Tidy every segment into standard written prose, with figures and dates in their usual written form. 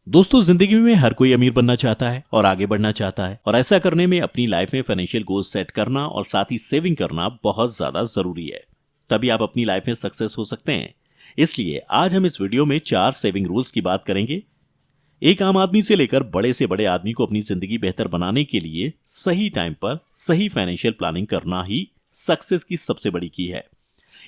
दोस्तों, जिंदगी में हर कोई अमीर बनना चाहता है और आगे बढ़ना चाहता है, और ऐसा करने में अपनी लाइफ में फाइनेंशियल गोल सेट करना और साथ ही सेविंग करना बहुत ज्यादा जरूरी है। तभी आप अपनी लाइफ में सक्सेस हो सकते हैं। इसलिए आज हम इस वीडियो में 4 सेविंग रूल्स की बात करेंगे। एक आम आदमी से लेकर बड़े से बड़े आदमी को अपनी जिंदगी बेहतर बनाने के लिए सही टाइम पर सही फाइनेंशियल प्लानिंग करना ही सक्सेस की सबसे बड़ी की है।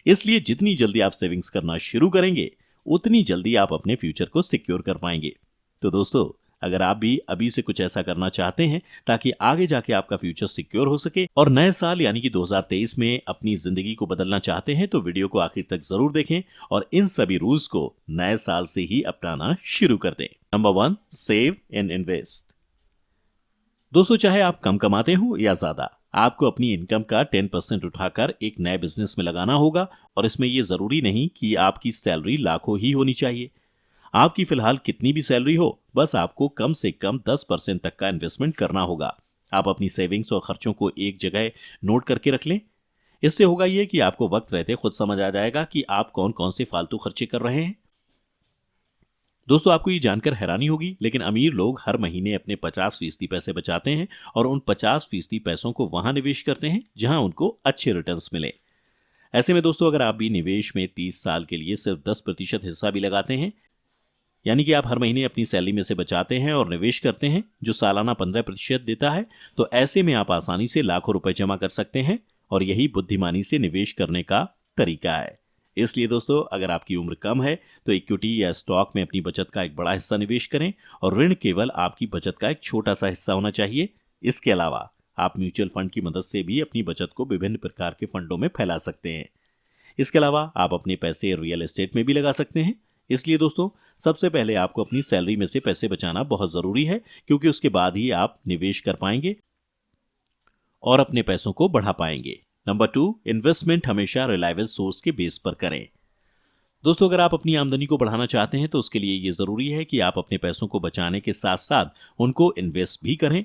इसलिए जितनी जल्दी आप सेविंग्स करना शुरू करेंगे, उतनी जल्दी आप अपने फ्यूचर को सिक्योर कर पाएंगे। तो दोस्तों, अगर आप भी अभी से कुछ ऐसा करना चाहते हैं ताकि आगे जाके आपका फ्यूचर सिक्योर हो सके और नए साल यानी कि 2023 में अपनी जिंदगी को बदलना चाहते हैं, तो वीडियो को आखिर तक जरूर देखें और इन सभी रूल्स को नए साल से ही अपनाना शुरू कर दें। Number 1, save and invest. दोस्तों, चाहे आप कम कमाते हो या ज्यादा, आपको अपनी इनकम का 10% उठाकर एक नए बिजनेस में लगाना होगा। और इसमें यह जरूरी नहीं कि आपकी सैलरी लाखों ही होनी चाहिए। आपकी फिलहाल कितनी भी सैलरी हो, बस आपको कम से कम 10% तक का इन्वेस्टमेंट करना होगा। आप अपनी सेविंग्स और खर्चों को एक जगह नोट करके रख लें। इससे होगा ये कि आपको वक्त रहते खुद समझ आ जाएगा कि आप कौन कौन से फालतू खर्चे कर रहे हैं। दोस्तों, आपको ये जानकर हैरानी होगी, लेकिन अमीर लोग हर महीने अपने 50% पैसे बचाते हैं और उन 50% पैसों को वहां निवेश करते हैं जहां उनको अच्छे रिटर्न्स मिले। ऐसे में दोस्तों, अगर आप भी निवेश में 30 साल के लिए सिर्फ 10% हिस्सा भी लगाते हैं, यानी कि आप हर महीने अपनी सैलरी में से बचाते हैं और निवेश करते हैं जो सालाना 15% देता है, तो ऐसे में आप आसानी से लाखों रुपए जमा कर सकते हैं। और यही बुद्धिमानी से निवेश करने का तरीका है। इसलिए दोस्तों, अगर आपकी उम्र कम है तो इक्विटी या स्टॉक में अपनी बचत का एक बड़ा हिस्सा निवेश करें और ऋण केवल आपकी बचत का एक छोटा सा हिस्सा होना चाहिए। इसके अलावा आप म्यूचुअल फंड की मदद से भी अपनी बचत को विभिन्न प्रकार के फंडों में फैला सकते हैं। इसके अलावा आप अपने पैसे रियल एस्टेट में भी लगा सकते हैं। इसलिए दोस्तों, सबसे पहले आपको अपनी सैलरी में से पैसे बचाना बहुत जरूरी है, क्योंकि उसके बाद ही आप निवेश कर पाएंगे और अपने पैसों को बढ़ा पाएंगे। नंबर 2, इन्वेस्टमेंट हमेशा रिलायबल सोर्स के बेस पर करें। दोस्तों, अगर आप अपनी आमदनी को बढ़ाना चाहते हैं तो उसके लिए ये जरूरी है कि आप अपने पैसों को बचाने के साथ साथ उनको इन्वेस्ट भी करें।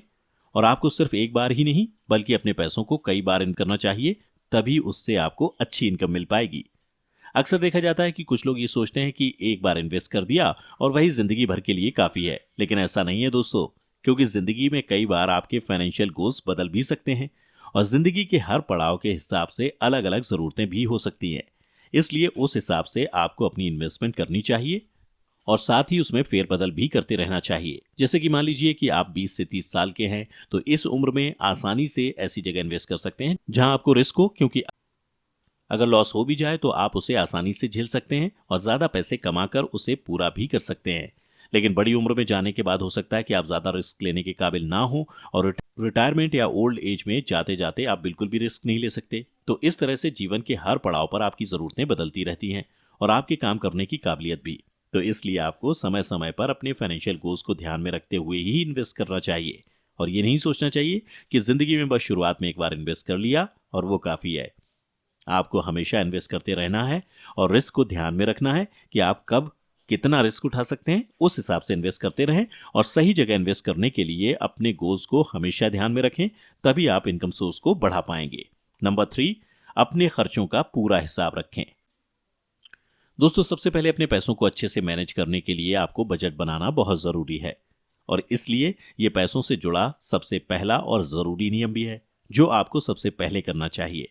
और आपको सिर्फ एक बार ही नहीं, बल्कि अपने पैसों को कई बार इन्वेस्ट करना चाहिए, तभी उससे आपको अच्छी इनकम मिल पाएगी। अक्सर देखा जाता है कि कुछ लोग ये सोचते हैं कि एक बार इन्वेस्ट कर दिया और वही जिंदगी भर के लिए काफी है, लेकिन ऐसा नहीं है दोस्तों। क्योंकि जिंदगी में कई बार आपके फाइनेंशियल गोल्स बदल भी सकते हैं और जिंदगी के हर पड़ाव के हिसाब से अलग अलग जरूरतें भी हो सकती हैं। इसलिए उस हिसाब से आपको अपनी इन्वेस्टमेंट करनी चाहिए और साथ ही उसमें फेरबदल भी करते रहना चाहिए। जैसे कि मान लीजिए कि आप 20 से 30 साल के हैं, तो इस उम्र में आसानी से ऐसी जगह इन्वेस्ट कर सकते हैं जहां आपको रिस्क हो, क्योंकि अगर लॉस हो भी जाए तो आप उसे आसानी से झेल सकते हैं और ज्यादा पैसे कमाकर उसे पूरा भी कर सकते हैं। लेकिन बड़ी उम्र में जाने के बाद हो सकता है कि आप ज्यादा रिस्क लेने के काबिल ना हो और रिटायरमेंट या ओल्ड एज में जाते जाते आप बिल्कुल भी रिस्क नहीं ले सकते। तो इस तरह से जीवन के हर पड़ाव पर आपकी जरूरतें बदलती रहती हैं और आपके काम करने की काबिलियत भी। तो इसलिए आपको समय समय पर अपने फाइनेंशियल गोल्स को ध्यान में रखते हुए ही इन्वेस्ट करना चाहिए। और ये नहीं सोचना चाहिए कि जिंदगी में बस शुरुआत में एक बार इन्वेस्ट कर लिया और वो काफी है। आपको हमेशा इन्वेस्ट करते रहना है और रिस्क को ध्यान में रखना है कि आप कब कितना रिस्क उठा सकते हैं, उस हिसाब से इन्वेस्ट करते रहें। और सही जगह इन्वेस्ट करने के लिए अपने गोल्स को हमेशा ध्यान में रखें, तभी आप इनकम सोर्स को बढ़ा पाएंगे। नंबर 3, अपने खर्चों का पूरा हिसाब रखें। दोस्तों, सबसे पहले अपने पैसों को अच्छे से मैनेज करने के लिए आपको बजट बनाना बहुत जरूरी है। और इसलिए ये पैसों से जुड़ा सबसे पहला और जरूरी नियम भी है जो आपको सबसे पहले करना चाहिए।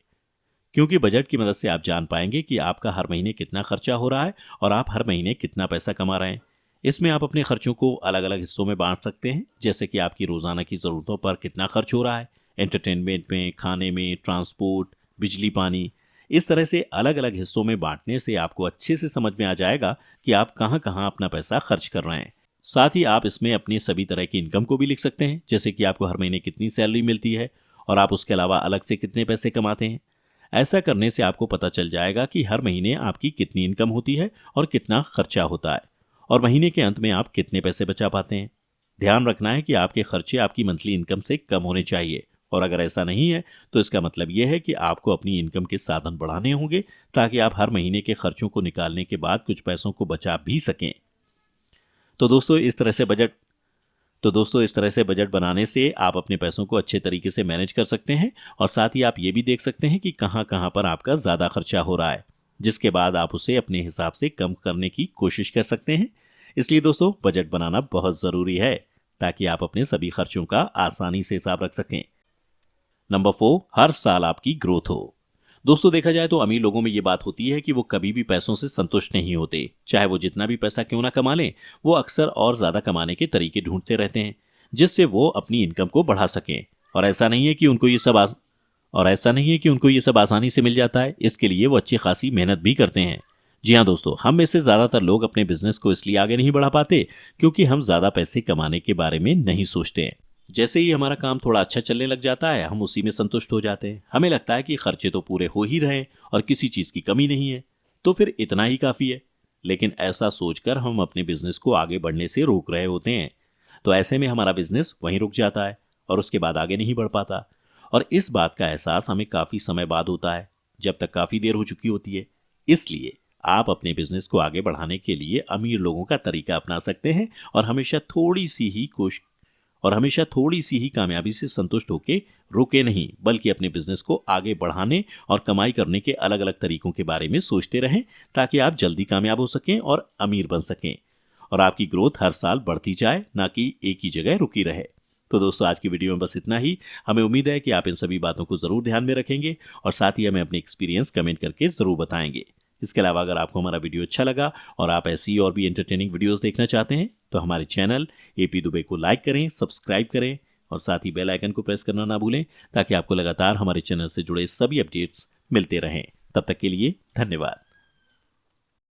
क्योंकि बजट की मदद से आप जान पाएंगे कि आपका हर महीने कितना खर्चा हो रहा है और आप हर महीने कितना पैसा कमा रहे हैं। इसमें आप अपने खर्चों को अलग अलग हिस्सों में बांट सकते हैं, जैसे कि आपकी रोजाना की जरूरतों पर कितना खर्च हो रहा है, एंटरटेनमेंट में, खाने में, ट्रांसपोर्ट, बिजली, पानी। इस तरह से अलग अलग हिस्सों में बांटने से आपको अच्छे से समझ में आ जाएगा कि आप कहाँ कहाँ अपना पैसा खर्च कर रहे हैं। साथ ही आप इसमें अपनी सभी तरह की इनकम को भी लिख सकते हैं, जैसे कि आपको हर महीने कितनी सैलरी मिलती है और आप उसके अलावा अलग से कितने पैसे कमाते हैं। ऐसा करने से आपको पता चल जाएगा कि हर महीने आपकी कितनी इनकम होती है और कितना खर्चा होता है, और महीने के अंत में आप कितने पैसे बचा पाते हैं। ध्यान रखना है कि आपके खर्चे आपकी मंथली इनकम से कम होने चाहिए, और अगर ऐसा नहीं है तो इसका मतलब यह है कि आपको अपनी इनकम के साधन बढ़ाने होंगे ताकि आप हर महीने के खर्चों को निकालने के बाद कुछ पैसों को बचा भी सकें। तो दोस्तों, इस तरह से बजट बनाने से आप अपने पैसों को अच्छे तरीके से मैनेज कर सकते हैं और साथ ही आप ये भी देख सकते हैं कि कहाँ कहाँ पर आपका ज़्यादा खर्चा हो रहा है, जिसके बाद आप उसे अपने हिसाब से कम करने की कोशिश कर सकते हैं। इसलिए दोस्तों बजट बनाना बहुत जरूरी है ताकि आप अपने सभी खर्चों का आसानी से हिसाब रख सकें। नंबर 4, हर साल आपकी ग्रोथ हो। दोस्तों देखा जाए तो अमीर लोगों में ये बात होती है कि वो कभी भी पैसों से संतुष्ट नहीं होते, चाहे वो जितना भी पैसा क्यों ना कमा लें, वो अक्सर और ज्यादा कमाने के तरीके ढूंढते रहते हैं जिससे वो अपनी इनकम को बढ़ा सकें। और ऐसा नहीं है कि उनको ये सब आसानी से मिल जाता है, इसके लिए वो अच्छी खासी मेहनत भी करते हैं। जी हाँ दोस्तों, हम में से ज्यादातर लोग अपने बिजनेस को इसलिए आगे नहीं बढ़ा पाते क्योंकि हम ज्यादा पैसे कमाने के बारे में नहीं सोचते हैं। जैसे ही हमारा काम थोड़ा अच्छा चलने लग जाता है, हम उसी में संतुष्ट हो जाते हैं। हमें लगता है कि खर्चे तो पूरे हो ही रहे हैं और किसी चीज की कमी नहीं है, तो फिर इतना ही काफी है। लेकिन ऐसा सोचकर हम अपने बिजनेस को आगे बढ़ने से रोक रहे होते हैं। तो ऐसे में हमारा बिजनेस वहीं रुक जाता है और उसके बाद आगे नहीं बढ़ पाता। और इस बात का एहसास हमें काफी समय बाद होता है, जब तक काफी देर हो चुकी होती है। इसलिए आप अपने बिजनेस को आगे बढ़ाने के लिए अमीर लोगों का तरीका अपना सकते हैं और हमेशा थोड़ी सी ही कामयाबी से संतुष्ट होकर रुके नहीं, बल्कि अपने बिजनेस को आगे बढ़ाने और कमाई करने के अलग अलग तरीकों के बारे में सोचते रहें ताकि आप जल्दी कामयाब हो सकें और अमीर बन सकें और आपकी ग्रोथ हर साल बढ़ती जाए, ना कि एक ही जगह रुकी रहे। तो दोस्तों आज की वीडियो में बस इतना ही। हमें उम्मीद है कि आप इन सभी बातों को जरूर ध्यान में रखेंगे और साथ ही हमें अपने एक्सपीरियंस कमेंट करके जरूर बताएंगे। इसके अलावा अगर आपको हमारा वीडियो अच्छा लगा और आप ऐसी और भी एंटरटेनिंग वीडियोस देखना चाहते हैं तो हमारे चैनल एपी दुबे को लाइक करें, सब्सक्राइब करें और साथ ही बेल आइकन को प्रेस करना ना भूलें ताकि आपको लगातार हमारे चैनल से जुड़े सभी अपडेट्स मिलते रहें। तब तक के लिए धन्यवाद।